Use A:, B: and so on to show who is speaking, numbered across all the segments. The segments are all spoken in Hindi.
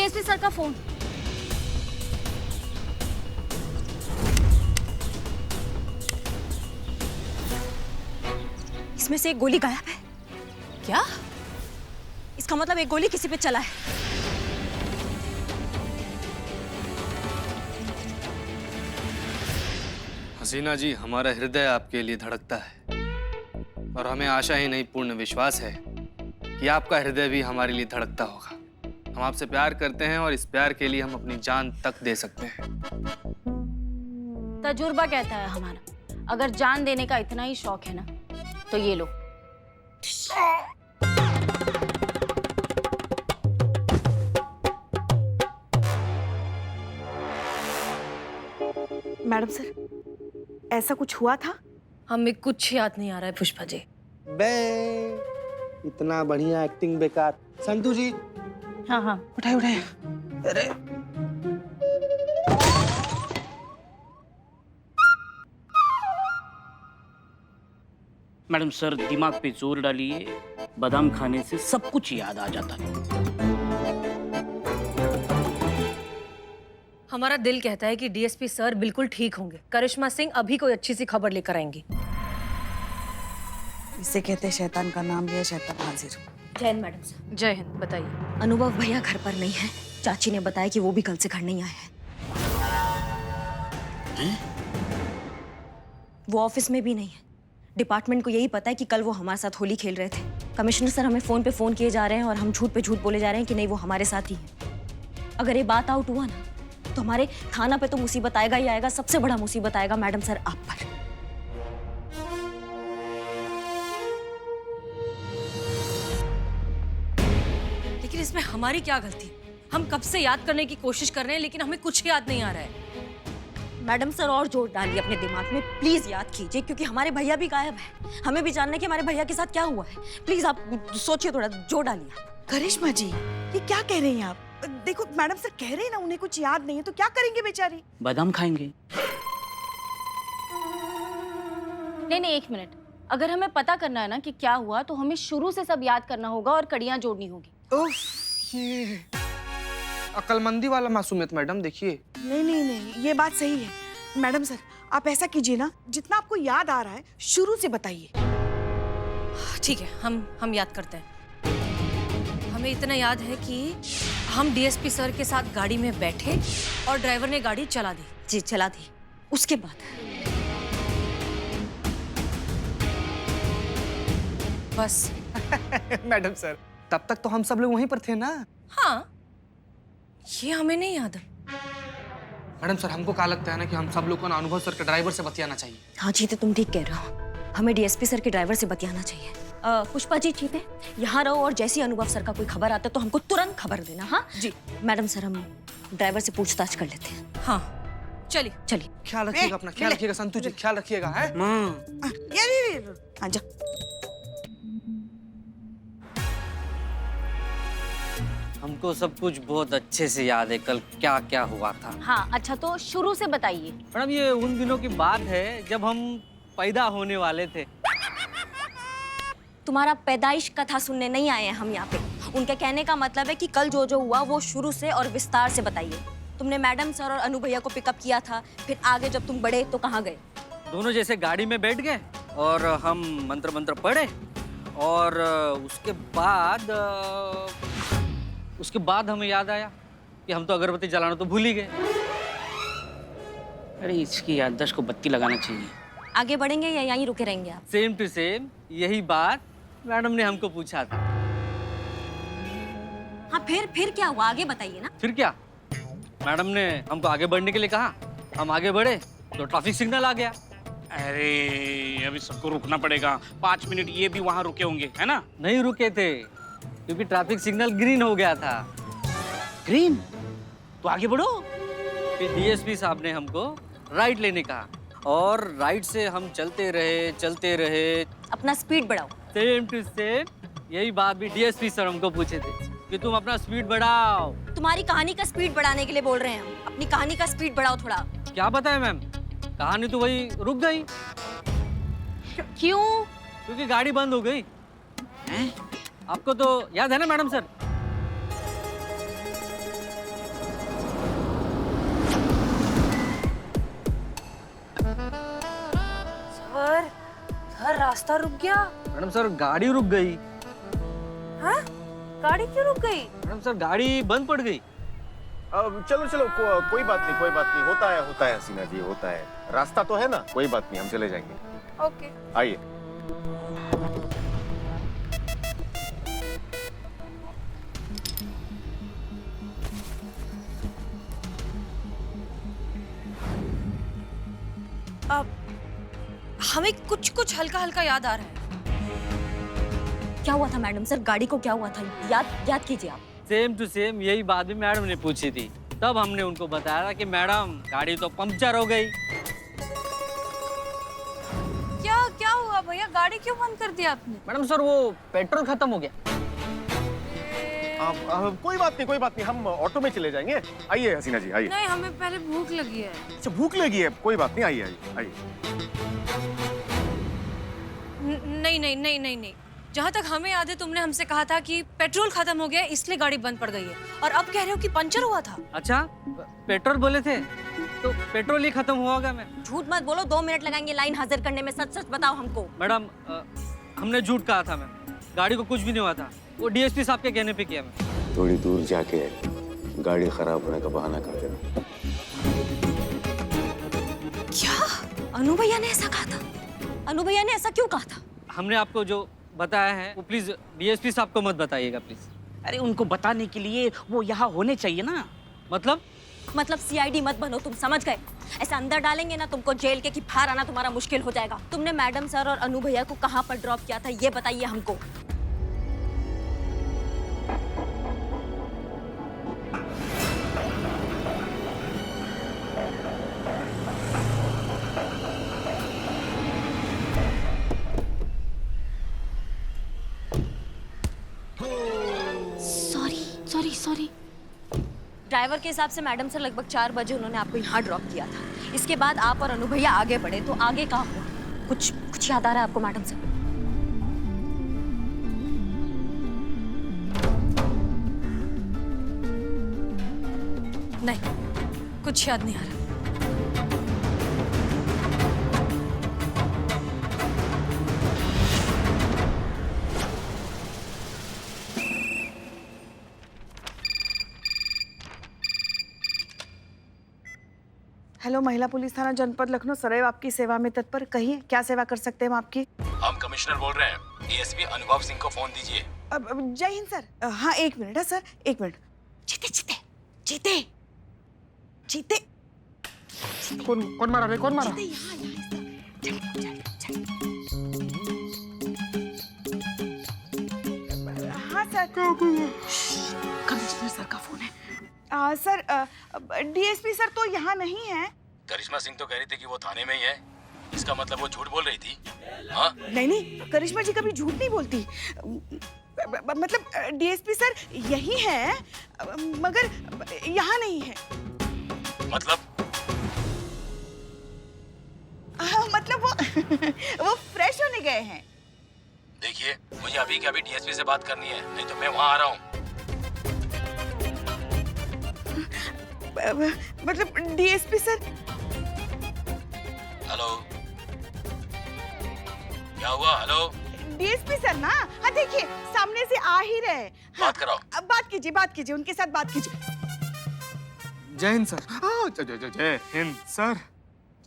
A: डीएसपी सर का फोन।
B: इसमें से एक गोली गायब है।
A: क्या?
B: इसका मतलब एक गोली किसी पे चला है।
C: हसीना जी, हमारा हृदय आपके लिए धड़कता है और हमें आशा ही नहीं पूर्ण विश्वास है कि आपका हृदय भी हमारे लिए धड़कता होगा। हम आपसे प्यार करते हैं और इस प्यार के लिए हम अपनी जान तक दे सकते हैं।
A: तजुर्बा कहता है हमारा, अगर जान देने का इतना ही शौक है ना तो ये लो।
D: मैडम सर, ऐसा कुछ हुआ था?
A: हमें कुछ याद नहीं आ रहा है पुष्पा जी।
E: बे इतना बढ़िया एक्टिंग बेकार। संतू जी
A: हाँ हाँ,
E: उठाए उठाए। अरे
F: मैडम सर, दिमाग पे जोर डालिए, बादाम खाने से सब कुछ याद आ जाता है।
G: हमारा दिल कहता है कि डीएसपी सर बिल्कुल ठीक होंगे। करिश्मा सिंह अभी कोई अच्छी सी खबर लेकर आएंगी।
D: इसे कहते हैं शैतान का नाम लिया शैतान हाजिर।
G: जय हिंद मैडम सर। जय हिंद। बताइए।
B: अनुभव भैया घर पर नहीं है। चाची ने बताया कि वो भी कल से घर नहीं आए हैं। वो ऑफिस में भी नहीं है। डिपार्टमेंट को यही पता है कि कल वो हमारे साथ होली खेल रहे थे। कमिश्नर सर हमें फोन पे फोन किए जा रहे हैं और हम झूठ पे झूठ बोले जा रहे हैं कि नहीं वो हमारे साथ ही है। अगर ये बात आउट हुआ ना तो हमारे थाना पे तो मुसीबत आएगा ही आएगा। सबसे बड़ा मुसीबत आएगा मैडम सर आप पर।
G: लेकिन इसमें हमारी क्या गलती? हम कब से याद करने की कोशिश कर रहे हैं लेकिन हमें कुछ याद नहीं आ रहा है।
B: मैडम सर और जोर डालिए अपने दिमाग में, प्लीज याद कीजिए, क्योंकि हमारे भैया भी गायब है। हमें भी जानना है कि हमारे भैया के साथ क्या हुआ है। प्लीज आप सोचिए, थोड़ा जोर डालिए।
D: करिश्मा जी, ये क्या कह रही हैं आप? देखो मैडम सर कह रहे हैं ना उन्हें कुछ याद नहीं है, तो क्या करेंगे बेचारी?
F: बादाम खाएंगे।
A: नहीं, एक मिनट। अगर हमें पता करना है ना कि क्या हुआ तो हमें शुरू से सब याद करना होगा और कड़ियां जोड़नी होगी।
E: उफ, ये अक्लमंदी वाला मासूमियत मैडम। देखिए
D: नहीं नहीं नहीं, ये बात सही है। मैडम सर आप ऐसा कीजिए ना, जितना आपको याद आ रहा है शुरू से बताइए।
G: ठीक है, हम याद करते हैं। हमें इतना याद है कि हम डीएसपी सर के साथ गाड़ी में बैठे और ड्राइवर ने गाड़ी चला दी।
B: जी चला दी। उसके बाद
G: बस।
E: मैडम सर तब तक तो हम सब लोग वहीं पर थे ना।
G: हाँ, ये हमें नहीं याद है।
E: मैडम सर हमको क्या लगता है ना कि हम सब लोग को ना अनुभव सर के ड्राइवर से बतियाना चाहिए।
B: हाँ जीते, तुम ठीक कह रहे हो। हमें डीएसपी सर के ड्राइवर से बतियाना चाहिए। पुष्पा जी जीते यहाँ रहो और जैसे ही अनुभव सर का कोई खबर आता है तो हमको तुरंत खबर देना। हाँ
D: जी
B: मैडम सर, हम ड्राइवर से पूछताछ कर लेते हैं।
G: हाँ चलिए।
B: चलिए।
E: ख्याल रखिएगा अपना, ख्याल रखिएगा संतू जी, ख्याल रखिएगा। है
D: ये हाँ जा।
H: हमको सब कुछ बहुत अच्छे से याद है, कल क्या क्या हुआ था।
A: हाँ अच्छा, तो शुरू से बताइए।
H: मैडम ये उन दिनों की बात है जब हम पैदा होने वाले थे।
B: तुम्हारा पैदाइश कथा सुनने नहीं आए हैं हम यहाँ पे। उनके कहने का मतलब है कि कल जो जो हुआ वो शुरू से और विस्तार से बताइए। तुमने मैडम सर और अनु भैया को पिकअप किया था, फिर आगे जब तुम बढ़े तो कहाँ गए?
H: दोनों जैसे गाड़ी में बैठ गए और हम मंत्र मंत्र पढ़े और उसके बाद हमें याद आया कि हम तो अगरबत्ती जलाना तो भूल ही गए।
F: अरे इसकी याददाश्त को बत्ती लगाना चाहिए।
B: आगे बढ़ेंगे या यहीं रुके रहेंगे आप?
H: सेम टू सेम यही बात मैडम ने हमको पूछा था।
B: हाँ फिर क्या हुआ, आगे बताइए ना।
H: फिर क्या, मैडम ने हमको आगे बढ़ने के लिए कहा, हम आगे बढ़े तो ट्रैफिक सिग्नल आ गया।
F: अरे अभी सबको रुकना पड़ेगा, 5 मिनट ये भी वहाँ रुके होंगे, है ना?
H: नहीं रुके थे क्योंकि ट्रैफिक सिग्नल ग्रीन हो गया था।
F: ग्रीन? तो आगे बढ़ो।
H: फिर डीएसपी साहब ने हमको राइट लेने कहा और राइट से हम चलते रहे।
B: अपना स्पीड बढ़ाओ।
H: सेम टू सेम यही बात भी डीएसपी सर हमको पूछे थे कि तुम अपना स्पीड बढ़ाओ।
B: तुम्हारी कहानी का स्पीड बढ़ाने के लिए बोल रहे हैं हम। अपनी कहानी का स्पीड बढ़ाओ थोड़ा।
H: क्या बताएं मैम, कहानी तो वही रुक गई।
A: क्यों?
H: क्योंकि गाड़ी बंद हो गई। आपको तो याद है ना मैडम सर?
G: रास्ता रुक गया।
H: मैडम सर गाड़ी रुक गई।
G: हाँ? गाड़ी क्यों रुक गई?
H: मैडम सर गाड़ी बंद पड़ गई।
I: चलो चलो कोई बात नहीं, कोई बात नहीं, होता है हसीना जी, होता है। रास्ता तो है ना, कोई बात नहीं, हम चले जाएंगे।
G: ओके।
I: आइए।
G: अब हमें कुछ कुछ हल्का हल्का याद आ रहा है।
B: क्या हुआ था मैडम सर? गाड़ी को क्या हुआ था? याद कीजिए आप।
H: सेम टू सेम यही बात भी मैडम ने पूछी थी। तब हमने उनको बताया था कि मैडम गाड़ी तो पंक्चर हो गई।
G: क्या हुआ भैया? गाड़ी क्यों बंद कर दिया आपने?
H: मैडम सर वो पेट्रोल खत्म हो गया।
I: कोई बात नहीं, हम ऑटो में चले जाएंगे। आइए हसीना जी, आइए।
G: नहीं, हमें पहले भूख लगी है।
I: अच्छा, भूख लगी है, कोई बात नहीं, आइए।
G: नहीं। जहाँ तक हमें याद है तुमने हमसे कहा था कि पेट्रोल खत्म हो गया इसलिए गाड़ी बंद पड़ गई है, और अब कह रहे हो कि पंचर हुआ था।
H: अच्छा पेट्रोल बोले थे तो पेट्रोल ही खत्म हुआ होगा। मैं
B: झूठ मत बोलो, 2 मिनट लगाएंगे लाइन हाजिर करने में। सच सच बताओ हमको।
H: मैडम हमने झूठ कहा था। मैं गाड़ी को कुछ भी नहीं हुआ था। वो डीएसपी साहब के कहने पे किया। मैं
I: थोड़ी दूर जाके गाड़ी खराब होने का बहाना कर देना।
B: क्या अनु भैया ने ऐसा कहा था? अनु भैया ने ऐसा क्यों कहा था?
H: हमने आपको जो बताया है वो प्लीज डीएसपी साहब को मत बताइएगा प्लीज।
F: अरे उनको बताने के लिए वो यहाँ होने चाहिए ना।
B: मतलब सीआईडी मत बनो, तुम समझ गए? ऐसे अंदर डालेंगे ना तुमको जेल के कि बाहर आना तुम्हारा मुश्किल हो जाएगा। तुमने मैडम सर और अनु भैया को कहाँ पर ड्रॉप किया था ये बताइए हमको।
A: सॉरी।
B: ड्राइवर के हिसाब से मैडम सर लगभग 4 बजे उन्होंने आपको यहाँ ड्रॉप किया था। इसके बाद आप और अनु भैया आगे बढ़े, तो आगे कहाँ हुआ? कुछ याद आ रहा है आपको मैडम सर?
G: नहीं, कुछ याद नहीं आ रहा।
D: हेलो, महिला पुलिस थाना जनपद लखनऊ सदैव आपकी सेवा में तत्पर। कहिए, क्या सेवा कर सकते हैं हम आपकी?
J: हम कमिश्नर बोल रहे हैं। डीएसपी अनुभव सिंह को फोन दीजिए।
D: जय हिंद सर। हाँ, 1 मिनट है सर, 1 मिनट। जीते।
I: कौन मारा रे? कौन मारा?
D: हाँ सर, कमिश्नर सर का फोन है। सर, डीएसपी सर तो यहाँ नहीं है।
J: करिश्मा सिंह तो कह रही थी कि वो थाने में ही है। इसका मतलब वो झूठ बोल रही थी। हाँ?
D: नहीं, करिश्मा जी कभी झूठ नहीं बोलती। मतलब डीएसपी सर यही है, मगर यहाँ नहीं है।
J: मतलब
D: मतलब वो फ्रेश होने गए हैं।
J: देखिए, मुझे अभी के अभी डीएसपी से बात करनी है, नहीं तो मैं वहाँ आ रहा हूँ।
D: मतलब डीएसपी सर।
J: हेलो, क्या हुआ? हेलो
D: डीएसपी सर ना, हाँ देखिए सामने से आ ही रहे।
J: बात कराओ।
D: अब बात कीजिए, उनके साथ बात कीजिए।
C: जय हिंद सर। जय हिंद सर।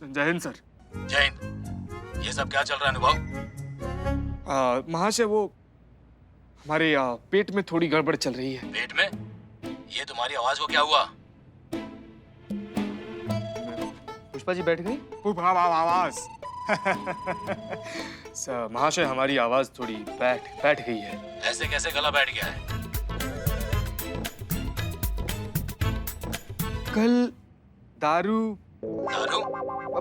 C: जय हिंद सर।
J: जय हिंद। ये सब क्या चल रहा है अनुभव?
C: महाशय वो हमारे पेट में थोड़ी गड़बड़ चल रही है।
J: पेट में? ये तुम्हारी आवाज को क्या हुआ?
C: पुष्पा जी बैठ गई? आवाज सर महाशय हमारी आवाज थोड़ी बैठ गई है।
J: ऐसे कैसे गला बैठ गया है?
C: कल दारू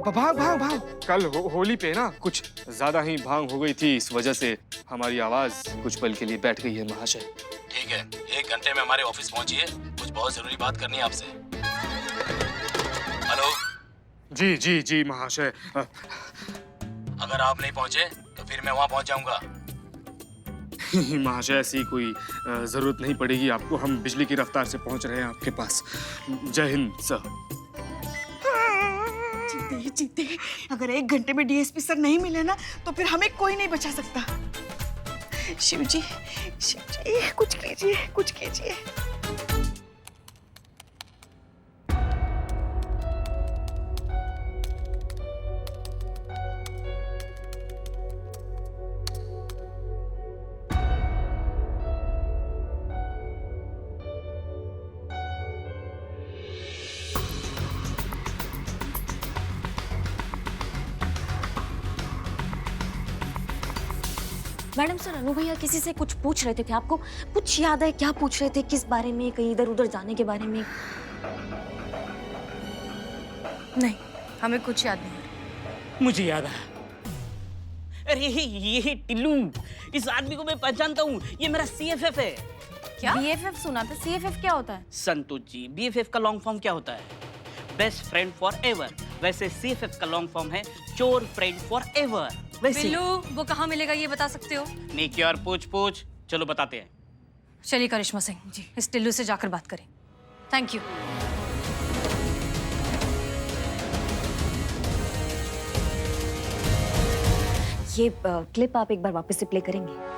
J: भांग?
C: कल होली पे ना कुछ ज्यादा ही भांग हो गई थी, इस वजह से हमारी आवाज कुछ पल के लिए बैठ गई है महाशय।
J: ठीक है, 1 घंटे में हमारे ऑफिस पहुंचिए, कुछ बहुत जरूरी बात करनी है आपसे। हेलो।
C: जी महाशय।
J: अगर आप नहीं पहुंचे तो फिर मैं वहां पहुंच जाऊंगा।
C: महाशय ऐसी कोई जरूरत नहीं पड़ेगी आपको, हम बिजली की रफ्तार से पहुंच रहे हैं आपके पास। जय हिंद सर।
D: जीते अगर 1 घंटे में डीएसपी सर नहीं मिले ना तो फिर हमें कोई नहीं बचा सकता। शिव जी कुछ कीजिए, कुछ कीजिए।
B: मैडम सर, अनु भैया किसी से कुछ पूछ रहे थे आपको कुछ याद है? क्या पूछ रहे थे? किस बारे में? कहीं इधर उधर जाने के बारे में?
G: नहीं, हमें कुछ याद नहीं।
F: मुझे याद आया। अरे ये टिल्लू, इस आदमी को मैं पहचानता हूँ। ये मेरा CFF है।
G: क्या?
A: BFF सुना था, CFF क्या होता है?
F: संतोष जी, BFF का लॉन्ग फॉर्म क्या होता है? Best friend for ever. वैसे CFF का लॉन्ग फॉर्म है चोर फ्रेंड फॉर एवर। वैसे
G: बिल्लू, वो कहाँ मिलेगा ये बता सकते हो?
F: नेकी और पूछ चलो बताते हैं।
G: चलिए करिश्मा सिंह जी, इस टिल्लू से जाकर बात करें। Thank you.
B: ये क्लिप आप एक बार वापस से प्ले करेंगे?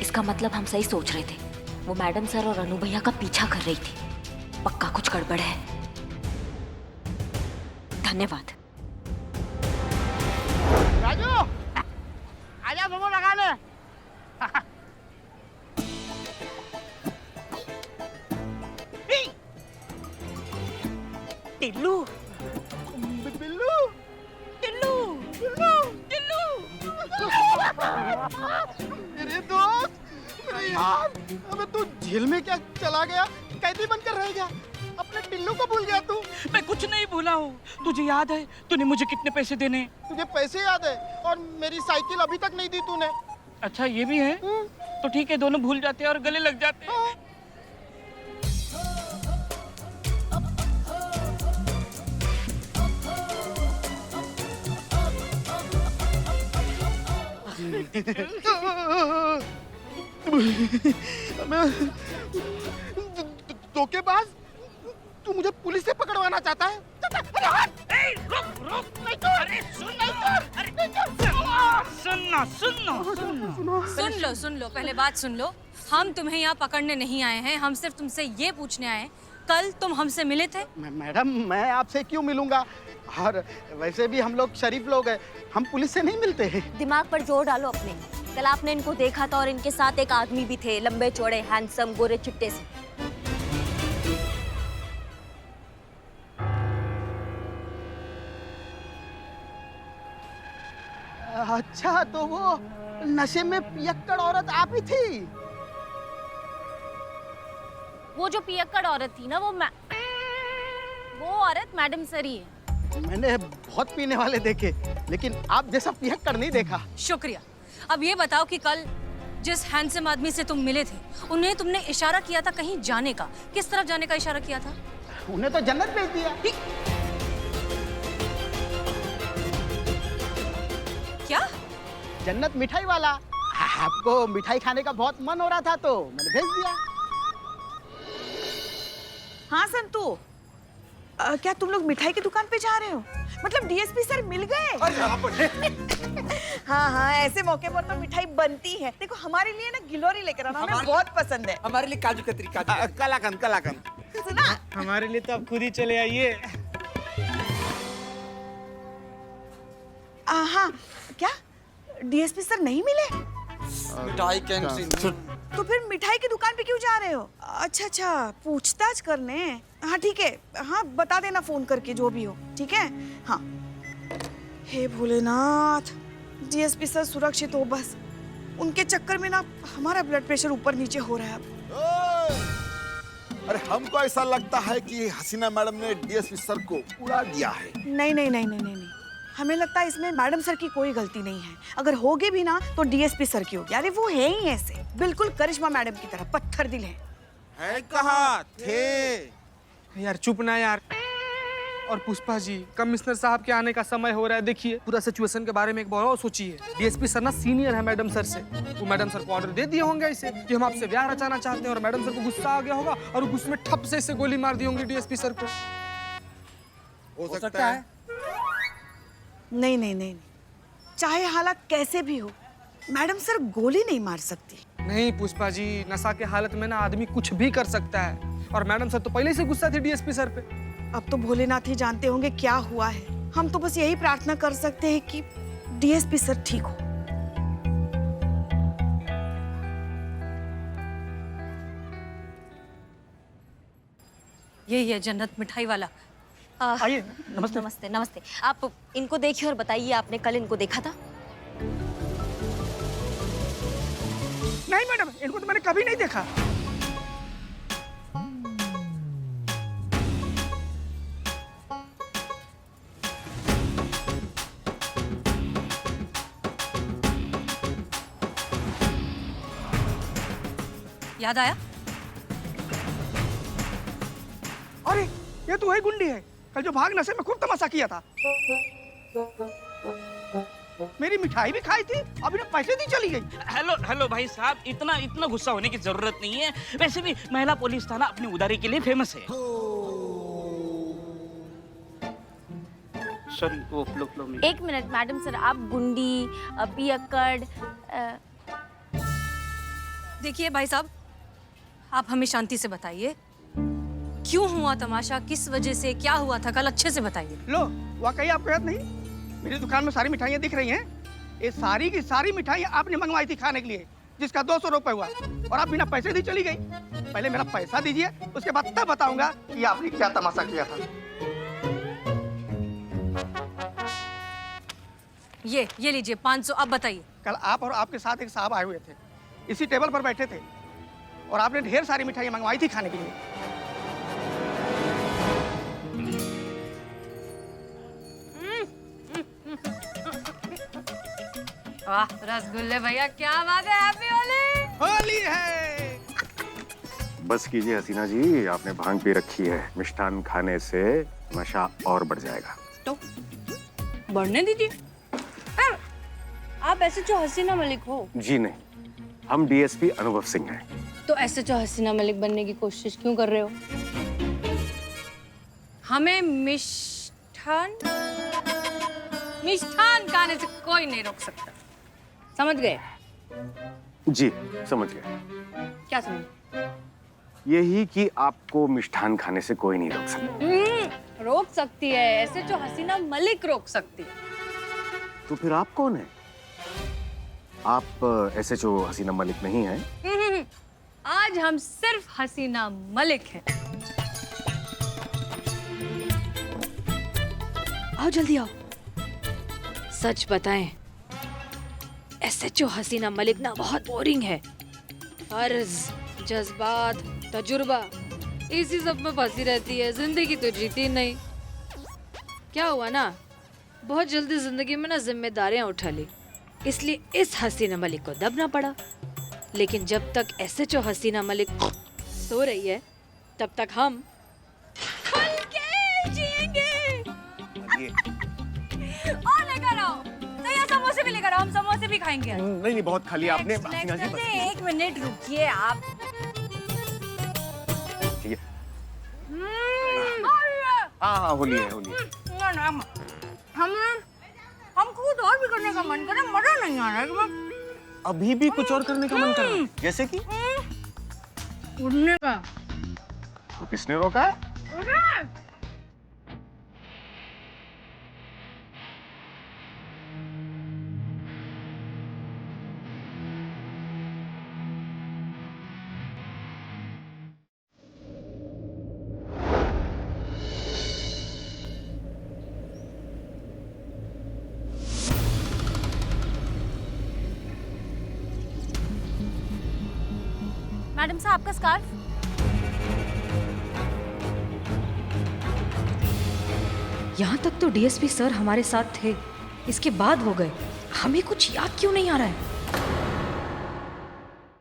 B: इसका मतलब हम सही सोच रहे थे। वो मैडम सर और अनु भैया का पीछा कर रही थी। पक्का कुछ गड़बड़ है। धन्यवाद।
K: राजू, आजा मोमो लगा ले।
F: टिल्लू,
K: बिल्लू,
F: टिल्लू,
K: बिल्लू, मेरे दोस्त, मेरे यार, अबे तू जेल में क्या चला गया? कैदी बनकर रह गया? अपने टिल्लू को भूल गया तू?
F: मैं कुछ नहीं भूला हूँ। तुझे याद है तूने मुझे कितने पैसे देने?
K: तुझे पैसे याद है और मेरी साइकिल अभी तक नहीं दी तूने।
F: अच्छा ये भी है? तो ठीक है, दोनों भूल जाते हैं और गले लग जाते हैं।
K: धोखेबाज, तू मुझे पुलिस से पकड़वाना चाहता है?
G: सुन लो, पहले बात सुन लो। हम तुम्हें यहाँ पकड़ने नहीं आए हैं, हम सिर्फ तुमसे ये पूछने आए हैं, कल तुम हमसे मिले थे?
K: मैडम, मैं आपसे क्यों मिलूंगा? और वैसे भी हम लोग शरीफ लोग हैं, हम पुलिस से नहीं मिलते हैं।
B: दिमाग पर जोर डालो अपने। कल आपने इनको देखा था और इनके साथ एक आदमी भी थे, लंबे चौड़े, हैंडसम, गोरे चिट्टे से।
K: अच्छा, तो वो नशे में पियक्कड़ औरत आप ही थी?
A: वो जो पियक्कड़ औरत थी ना, वो औरत मैडम सर ही है।
K: मैंने बहुत पीने वाले देखे, लेकिन आप जैसा पियक्कड़ नहीं देखा।
G: शुक्रिया। अब ये बताओ कि कल जिस हैंडसम आदमी से तुम मिले थे, उन्हें तुमने इशारा किया था कहीं जाने का। किस तरफ जाने का इशारा किया था?
K: उन्हें तो जन्नत भेज दिया।
G: क्या?
K: जन्नत मिठाई वाला। आपको मिठाई खाने का बहुत मन हो रहा था तो मैंने भेज दिया।
D: हाँ संतू, क्या तुम लोग मिठाई की दुकान पे जा रहे हो? मतलब डीएसपी सर मिल गए? हाँ, ऐसे मौके पर तो मिठाई बनती है। देखो, हमारे लिए ना गिलोरी लेकर आना, हमें बहुत पसंद है।
E: हमारे लिए काजू कतरी, कलाकंद।
D: सुना?
K: हमारे लिए तो आप खुद ही चले आइए।
D: हाँ, क्या डीएसपी सर नहीं मिले?
E: मिठाई कैंटीन।
D: तो फिर मिठाई की दुकान पे क्यों जा रहे हो? अच्छा, पूछताछ करने। हाँ ठीक है, हाँ बता देना फोन करके जो भी हो, ठीक है? हाँ। हे भोलेनाथ, डीएसपी सर सुरक्षित हो बस। उनके चक्कर में ना हमारा ब्लड प्रेशर ऊपर नीचे हो रहा है अब।
L: अरे हमको ऐसा लगता है कि हसीना मैडम ने डीएसपी सर को उड़ा दिया है।
D: नहीं, हमें लगता है इसमें मैडम सर की कोई गलती नहीं है। अगर होगी भी ना तो डीएसपी सर की होगी। अरे वो है ही ऐसे, बिल्कुल करिश्मा मैडम की तरह पत्थर दिल है।
L: है कहाँ थे?
E: यार चुप ना यार। और पुष्पा जी, कमिश्नर साहब के आने का समय हो रहा है। देखिए पूरा सिचुएशन के बारे में एक बार और सोचिए। डीएसपी सर ना सीनियर है मैडम सर से। वो मैडम सर को ऑर्डर दे दिए होंगे इसे कि हम आपसे ब्याह रचाना चाहते हैं, और मैडम सर को गुस्सा आ गया होगा और वो गुस्से में ठप से इसे गोली मार दी होंगी डीएसपी सर को।
L: हो सकता है।
D: नहीं नहीं नहीं, चाहे हालात कैसे भी हो, मैडम सर गोली नहीं मार सकती।
E: नहीं पुष्पा जी, नशा के हालत में ना आदमी कुछ भी कर सकता है, और मैडम सर तो पहले से गुस्सा थी डीएसपी सर पे।
D: अब तो भोलेनाथ ही जानते होंगे क्या हुआ है। हम तो बस यही प्रार्थना कर सकते हैं कि डीएसपी सर ठीक हो।
G: यही है जन्नत मिठाई वाला।
E: आइए।
B: नमस्ते नमस्ते नमस्ते। आप इनको देखिए और बताइए, आपने कल इनको देखा था?
E: नहीं मैडम, इनको तो मैंने कभी नहीं देखा।
G: याद आया?
E: अरे ये तो वही गुंडी है, कल जो भाग नशे में खूब तमाशा किया था। मेरी मिठाई भी खाई थी, अभी पैसे दी चली गई।
F: हेलो हेलो भाई साहब, इतना गुस्सा होने की जरूरत नहीं है। वैसे भी महिला पुलिस थाना अपनी उदारी के लिए फेमस है। सॉरी, वो फ्लो में।
A: एक मिनट मैडम सर, आप गुंडी पियक्कड़
G: देखिए भाई साहब, आप हमें शांति से बताइए, क्यों हुआ तमाशा, किस वजह से, क्या हुआ था कल, अच्छे से बताइए।
E: लो, वाकई आपको याद नहीं? मेरी दुकान में सारी मिठाइयाँ दिख रही हैं। ये सारी की सारी मिठाइयाँ आपने मंगवाई थी खाने के लिए, जिसका 200 रुपए हुआ, और आप बिना पैसे दी चली गई। पहले मेरा पैसा दीजिए, उसके बाद तब बताऊंगा कि आपने क्या तमाशा किया था।
G: ये लीजिए 500। अब बताइए।
E: कल आप और आपके साथ एक साहब आए हुए थे, इसी टेबल पर बैठे थे, और आपने ढेर सारी मिठाइयाँ मंगवाई थी खाने के लिए।
G: वाह रसगुल्ले भैया, क्या बात है, हैप्पी होली।
E: होली है।
I: बस कीजिए हसीना जी, आपने भांग पी रखी है। मिष्ठान खाने से नशा और बढ़ जाएगा।
G: तो बढ़ने दीजिए। आप ऐसे जो हसीना मलिक हो?
I: जी नहीं, हम डीएसपी अनुभव सिंह हैं।
A: तो ऐसे जो हसीना मलिक बनने की कोशिश क्यों कर रहे हो?
G: हमें मिष्ठान खाने से कोई नहीं रोक सकता, समझ गए?
I: जी समझ गए।
G: क्या समझ?
I: यही कि आपको मिष्ठान खाने से कोई नहीं रोक सकता।
G: रोक सकती है, ऐसे जो हसीना मलिक रोक सकती है।
I: तो फिर आप कौन है? आप ऐसे जो हसीना मलिक नहीं हैं।
G: आज हम सिर्फ हसीना मलिक हैं। आओ जल्दी आओ। सच बताएं, ऐसे जो हसीना मलिक ना बहुत बोरिंग है। फर्ज, जज्बात, तजुर्बा, इसी सब में फंसी रहती है, जिंदगी तो जीती नहीं। क्या हुआ ना, बहुत जल्दी जिंदगी में ना जिम्मेदारियां उठा ली, इसलिए इस हसीना मलिक को दबना पड़ा। लेकिन जब तक ऐसे जो हसीना मलिक सो रही है, तब तक हम खुल के जिएंगे। और लेकर आओ, तो ये समोसे भी लेकर आओ, हम समोसे भी खाएंगे।
I: नहीं बहुत खाली आपने।
G: एक मिनट रुकिए आप।
I: हाँ होली है, होली है।
G: हम खुद और भी करने का मन करे, मजा नहीं आ रहा है।
I: अभी भी कुछ और करने का मन कर रहा है, जैसे कि
G: उड़ने का।
I: तो किसने रोका है?
A: मैडम साहब, आपका स्कार्फ।
B: यहाँ तक तो डीएसपी सर हमारे साथ थे, इसके बाद हो गए। हमें कुछ याद क्यों नहीं आ रहा है?